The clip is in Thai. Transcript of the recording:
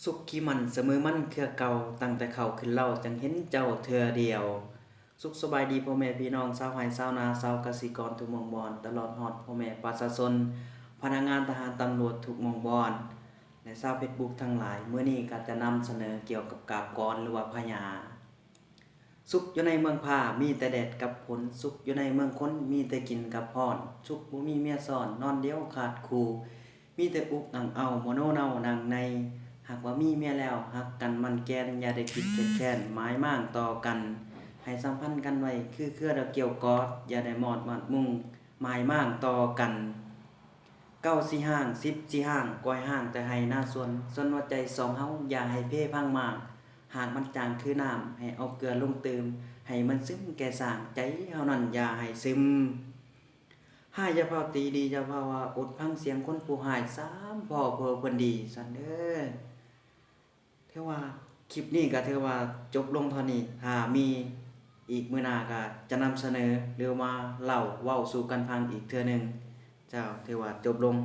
สุขขี้มันเสมอมันคือเก่าตั้งแต่เขาขึ้นเล่าจังเห็นเจ้าเทื่อเดียว สุขสบายดีพ่อแม่พี่น้องชาวไร่ชาวนาชาวกสิกรทุกหม่องบอนตลอดฮอดพ่อแม่ประชาชนพนักงานทหารตำรวจทุกหม่องบอนและชาวเฟซบุ๊กทั้งหลายมื้อนี้ก็จะนำเสนอเกี่ยวกับกาบกรหรือว่าพญาสุขอยู่ในเมืองผ้ามีแต่แดดกับฝนสุขอยู่ในเมืองคนมีแต่กินกับพรสุขบ่มีเมียซ่อนนอนเดียวขาดคู่มีแต่อุกอั่งเอาโมโนเนานั่งใน หากว่ามีเมียแล้วหักกันมันแกนอย่าได้คิดแค้นหมายมั่างต่อกันให้สัมพันธ์กันไว้คือเครือดอกเกี่ยวกอดอย่าได้มอดมัดมุ่งหมายมั่างต่อกันเก้าสิห้าง10สิห้างก้อยห้างแต่ให้หน้าส่วนว่าใจสองเฮาอย่าให้เพ่พังมากหากมันจางคือน้ำให้เอาเกลือลงเติมให้มันซึมแก่สร้างใจเฮานั้นอย่าให้ซึมห้ายอย่าเผาตีดีอย่าเผาว่าอดฟังเสียงคนผู้หาย3พ่อเพ้อเพิ่นดีซั่นเด้อ ถือว่าคลิปนี้ก็ถือว่าจบลงเท่านี้ถ้ามีอีกมื้อหน้าก็จะนำเสนอหรือมาเล่าเว้าสู่กันฟังอีกเทื่อหนึ่งเจ้าถือว่าจบลง